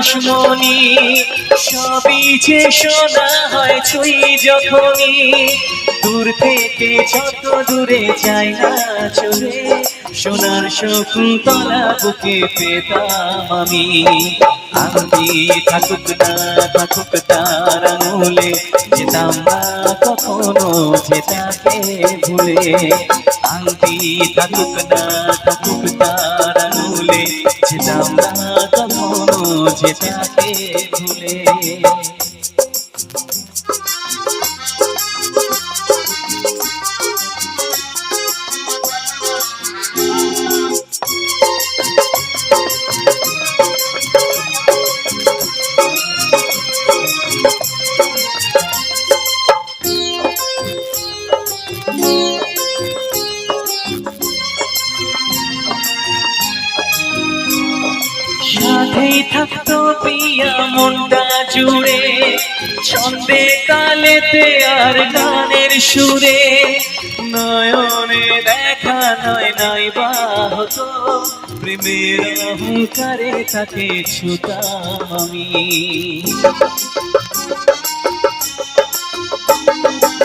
আকাশমণি সবই যে শোনা হয় ছুঁই যখনই দূর থেকে যত দূরে যাই না চলে সোনার শকুন্তলা বুকে পেতাম আমি আংটি থাকুক না থাকুক তার আঙুলে যেতাম না কখনো যেটাকে ভুলে আংটি থাকুক না থাকুক তার আঙুলে যেতাম না কখনো যেটাকে ভুলে সাথেই থাকতো পিয়া মনটা জুড়ে ছন্দে তালেতে আর গানের সুরে নয়নে দেখা নয় নাই বা হতো প্রেমের অহংকারে তাকে ছুতাম আমি